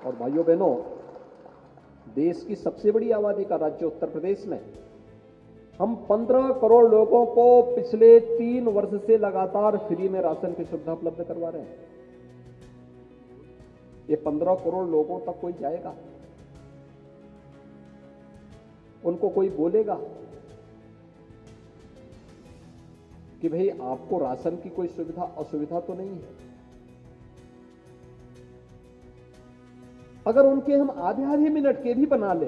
और भाइयों बहनों, देश की सबसे बड़ी आबादी का राज्य उत्तर प्रदेश में हम 15 करोड़ लोगों को पिछले 3 वर्ष से लगातार फ्री में राशन की सुविधा उपलब्ध करवा रहे हैं। ये 15 करोड़ लोगों तक कोई जाएगा? उनको कोई बोलेगा कि भाई आपको राशन की कोई सुविधा असुविधा तो नहीं है? अगर उनके हम आधे मिनट के भी बना ले,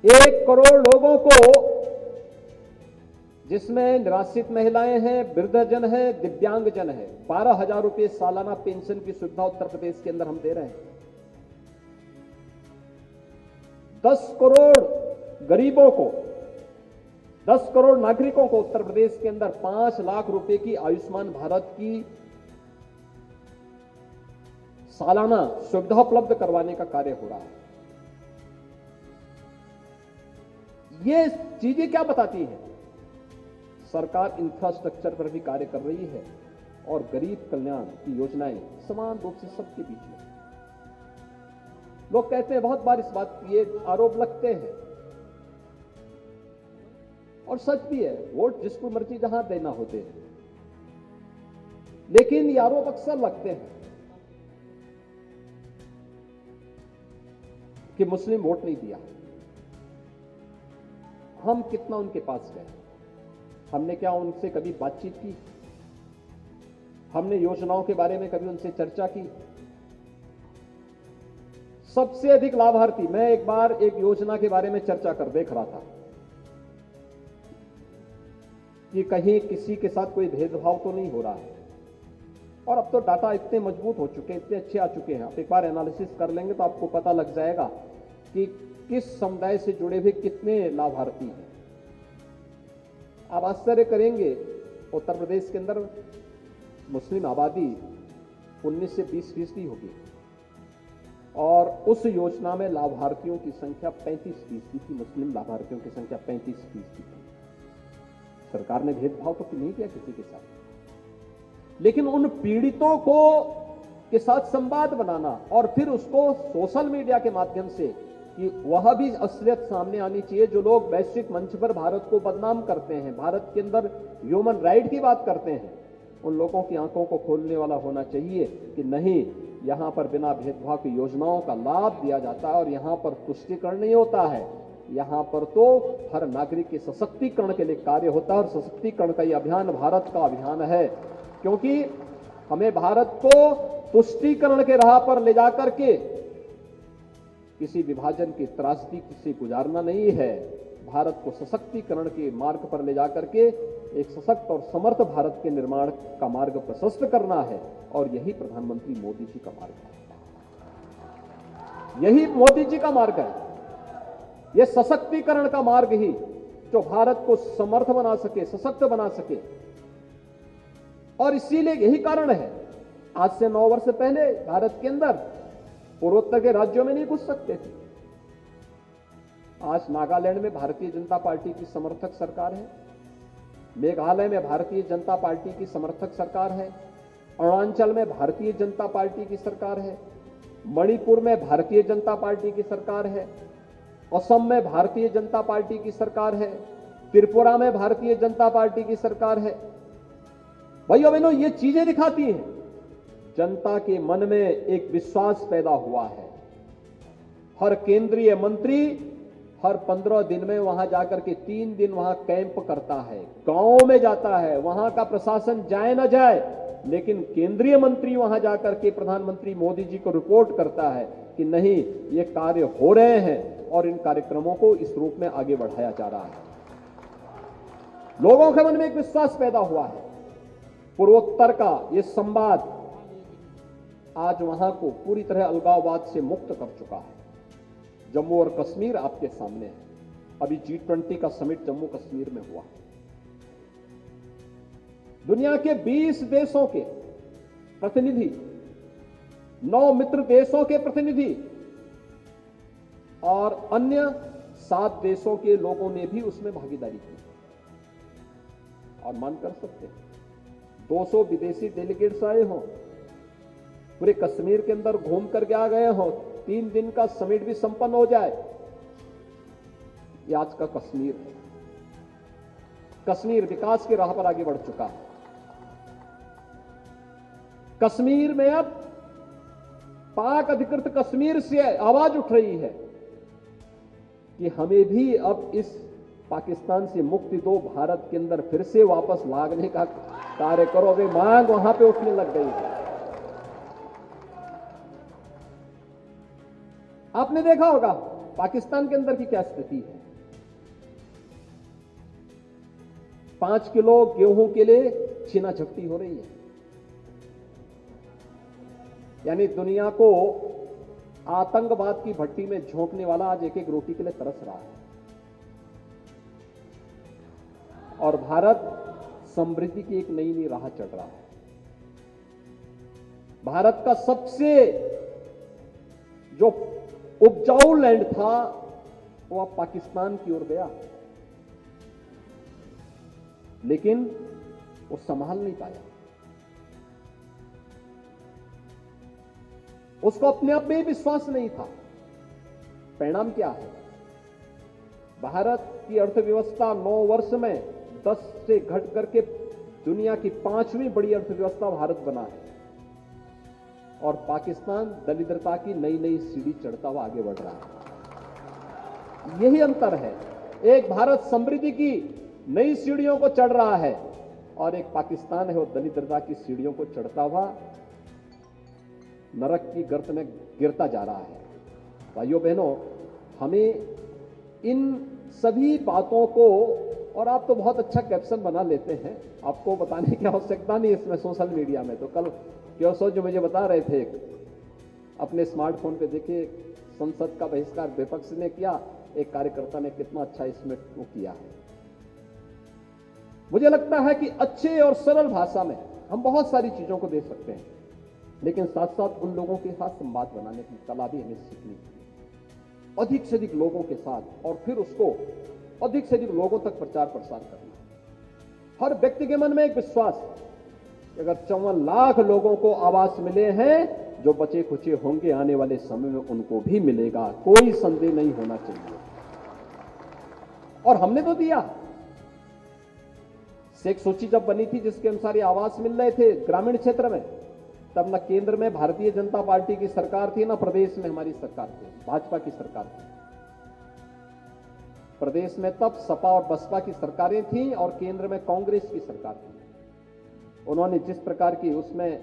1 करोड़ लोगों को, जिसमें निराश्रित महिलाएं हैं, वृद्धजन हैं, दिव्यांगजन हैं, 12,000 रुपए सालाना पेंशन की सुविधा उत्तर प्रदेश के अंदर हम दे रहे हैं। 10 करोड़ गरीबों को, 10 करोड़ नागरिकों को उत्तर प्रदेश के अंदर 5 लाख रुपए की आयुष्मान भारत की सालाना सुविधा उपलब्ध करवाने का कार्य हो रहा है। ये चीजें क्या बताती हैं? सरकार इंफ्रास्ट्रक्चर पर भी कार्य कर रही है और गरीब कल्याण की योजनाएं समान रूप से सबके बीच में। लोग कहते हैं, बहुत बार इस बात ये आरोप लगते हैं और सच भी है, वोट जिसको मर्जी जहां देना होते हैं, लेकिन ये आरोप अक्सर लगते हैं कि मुस्लिम वोट नहीं दिया। हम कितना उनके पास गए? हमने क्या उनसे कभी बातचीत की? हमने योजनाओं के बारे में कभी उनसे चर्चा की? सबसे अधिक लाभार्थी, मैं एक बार एक योजना के बारे में चर्चा कर देख रहा था कि कहीं किसी के साथ कोई भेदभाव तो नहीं हो रहा है। और अब तो डाटा इतने मजबूत हो चुके हैं, इतने अच्छे आ चुके हैं, आप एक बार एनालिसिस कर लेंगे तो आपको पता लग जाएगा कि किस समुदाय से जुड़े हुए कितने लाभार्थी हैं। आप आश्चर्य करेंगे, उत्तर प्रदेश के अंदर मुस्लिम आबादी 19 से 20% होगी और उस योजना में लाभार्थियों की संख्या 35% थी। मुस्लिम लाभार्थियों की संख्या 35% थी। सरकार ने भेदभाव तो नहीं किया किसी के साथ, लेकिन उन पीड़ितों को के साथ संवाद बनाना और फिर उसको सोशल मीडिया के माध्यम से कि वह भी असलियत सामने आनी चाहिए। जो लोग वैश्विक मंच पर भारत को बदनाम करते हैं, भारत के अंदर ह्यूमन राइट की बात करते हैं, उन लोगों की आंखों को खोलने वाला होना चाहिए कि नहीं, यहां पर बिना भेदभाव की योजनाओं का लाभ दिया जाता है और यहां पर तुष्टीकरण नहीं होता है। यहां पर तो हर नागरिक के सशक्तिकरण के लिए कार्य होता है और सशक्तिकरण का यह अभियान भारत का अभियान है, क्योंकि हमें भारत को तुष्टीकरण के राह पर ले जाकर के किसी विभाजन की त्रासदी से गुजारना नहीं है। भारत को सशक्तिकरण के मार्ग पर ले जाकर के एक सशक्त और समर्थ भारत के निर्माण का मार्ग प्रशस्त करना है और यही प्रधानमंत्री मोदी जी का मार्ग है। यही मोदी जी का मार्ग है। यह सशक्तिकरण का मार्ग ही जो भारत को समर्थ बना सके, सशक्त बना सके। और इसीलिए यही कारण है, आज से 9 वर्ष पहले भारत के अंदर पूर्वोत्तर के राज्यों में नहीं घुस सकते थे। आज नागालैंड में भारतीय जनता पार्टी की समर्थक सरकार है, मेघालय में भारतीय जनता पार्टी की समर्थक सरकार है, अरुणाचल में भारतीय जनता पार्टी की सरकार है, मणिपुर में भारतीय जनता पार्टी की सरकार है, असम में भारतीय जनता पार्टी की सरकार है, त्रिपुरा में भारतीय जनता पार्टी की सरकार है। भाइयों बहनों, ये चीजें दिखाती हैं जनता के मन में एक विश्वास पैदा हुआ है। हर केंद्रीय मंत्री हर 15 दिन में वहां जाकर के 3 दिन वहां कैंप करता है, गांवों में जाता है। वहां का प्रशासन जाए ना जाए, लेकिन केंद्रीय मंत्री वहां जाकर के प्रधानमंत्री मोदी जी को रिपोर्ट करता है कि नहीं, ये कार्य हो रहे हैं और इन कार्यक्रमों को इस रूप में आगे बढ़ाया जा रहा है। लोगों के मन में एक विश्वास पैदा हुआ है। पूर्वोत्तर का ये संवाद आज वहां को पूरी तरह अलगाववाद से मुक्त कर चुका है। जम्मू और कश्मीर आपके सामने है। अभी G20 का समिट जम्मू कश्मीर में हुआ। दुनिया के 20 देशों के प्रतिनिधि, 9 मित्र देशों के प्रतिनिधि और अन्य 7 देशों के लोगों ने भी उसमें भागीदारी की। और मान कर सकते हैं 200 विदेशी डेलीगेट्स आए हों, पूरे कश्मीर के अंदर घूम करके आ गए हो, 3 दिन का समिट भी संपन्न हो जाए। ये आज का कश्मीर है। कश्मीर विकास की राह पर आगे बढ़ चुका है। कश्मीर में अब पाक अधिकृत कश्मीर से आवाज उठ रही है कि हमें भी अब इस पाकिस्तान से मुक्ति दो, भारत के अंदर फिर से वापस लागने का कार्य करो। वे मांग वहां पे उठने लग गई है। आपने देखा होगा पाकिस्तान के अंदर की क्या स्थिति है। 5 किलो गेहूं के लिए छीना झपटी हो रही है। यानी दुनिया को आतंकवाद की भट्टी में झोंकने वाला आज एक एक रोटी के लिए तरस रहा है। और भारत समृद्धि की एक नई नई राह चढ़ रहा है। भारत का सबसे जो उपजाऊ लैंड था वो अब पाकिस्तान की ओर गया, लेकिन वो संभाल नहीं पाया। उसको अपने आप में विश्वास नहीं था। परिणाम क्या है? भारत की अर्थव्यवस्था 9 वर्ष में 10 से घट करके दुनिया की 5वीं बड़ी अर्थव्यवस्था भारत बना है। और पाकिस्तान दरिद्रता की नई नई सीढ़ी चढ़ता हुआ आगे बढ़ रहा है। यही अंतर है। एक भारत समृद्धि की नई सीढ़ियों को चढ़ रहा है और एक पाकिस्तान है वो दरिद्रता की सीढ़ियों को चढ़ता हुआ नरक की गर्त में गिरता जा रहा है। भाइयों बहनों, हमें इन सभी बातों को, और आप तो बहुत अच्छा कैप्शन बना लेते हैं, आपको बताने की आवश्यकता नहीं इसमें सोशल मीडिया में। तो कल क्यों जो मुझे बता रहे थे, अपने स्मार्टफोन पे देखिए संसद का बहिष्कार विपक्ष ने किया, एक कार्यकर्ता ने कितना अच्छा इसमें वो किया है। मुझे लगता है कि अच्छे और सरल भाषा में हम बहुत सारी चीजों को दे सकते हैं, लेकिन साथ साथ उन लोगों के साथ संवाद बनाने की कला भी हमें सीखनी चाहिए। अधिक से अधिक लोगों के साथ, और फिर उसको अधिक से अधिक लोगों तक प्रचार प्रसार करना। हर व्यक्ति के मन में एक विश्वास, अगर 54 लाख लोगों को आवास मिले हैं, जो बचे खुचे होंगे आने वाले समय में उनको भी मिलेगा, कोई संदेह नहीं होना चाहिए। और हमने तो दिया। शेख सूची जब बनी थी जिसके अनुसार ये आवास मिल रहे थे ग्रामीण क्षेत्र में, तब न केंद्र में भारतीय जनता पार्टी की सरकार थी, न प्रदेश में हमारी सरकार थी, भाजपा की सरकार थी। प्रदेश में तब सपा और बसपा की सरकारें थीं और केंद्र में कांग्रेस की सरकार थी। उन्होंने जिस प्रकार की उसमें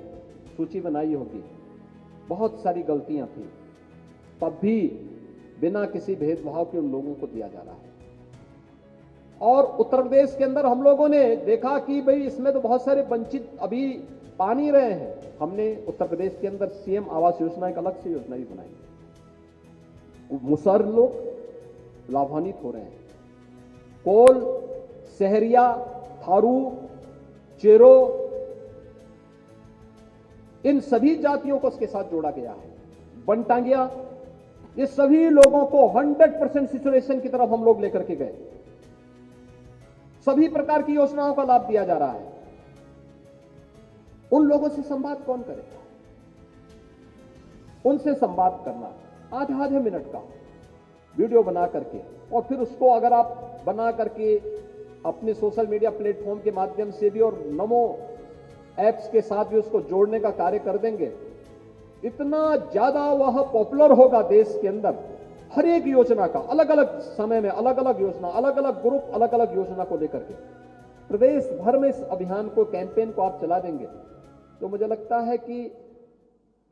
सूची बनाई होगी, बहुत सारी गलतियां थी, तब भी बिना किसी भेदभाव के उन लोगों को दिया जा रहा है। और उत्तर प्रदेश के अंदर हम लोगों ने देखा कि भाई इसमें तो बहुत सारे वंचित अभी पा नहीं रहे हैं। हमने उत्तर प्रदेश के अंदर सीएम आवास योजना एक अलग से योजना भी बनाई। मुसहर लोग लाभान्वित हो रहे हैं। कोल, सहरिया, थारू, चेरो, इन सभी जातियों को उसके साथ जोड़ा गया है। बनटांगिया, ये सभी लोगों को 100% सिचुएशन की तरफ हम लोग लेकर के गए। सभी प्रकार की योजनाओं का लाभ दिया जा रहा है। उन लोगों से संवाद कौन करेगा? उनसे संवाद करना आधे मिनट का वीडियो बना करके, और फिर उसको अगर आप बना करके अपने सोशल मीडिया प्लेटफॉर्म के माध्यम से भी और नमो ऐप्स के साथ भी उसको जोड़ने का कार्य कर देंगे, इतना ज्यादा वह पॉपुलर होगा देश के अंदर। हर एक योजना का अलग अलग समय में अलग अलग योजना, अलग अलग ग्रुप, अलग अलग योजना को लेकर के प्रदेश भर में इस अभियान को, कैंपेन को आप चला देंगे, तो मुझे लगता है कि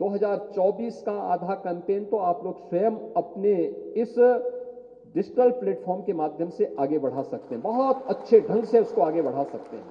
2024 का आधा कैंपेन तो आप लोग स्वयं अपने इस डिजिटल प्लेटफॉर्म के माध्यम से आगे बढ़ा सकते हैं। बहुत अच्छे ढंग से उसको आगे बढ़ा सकते हैं।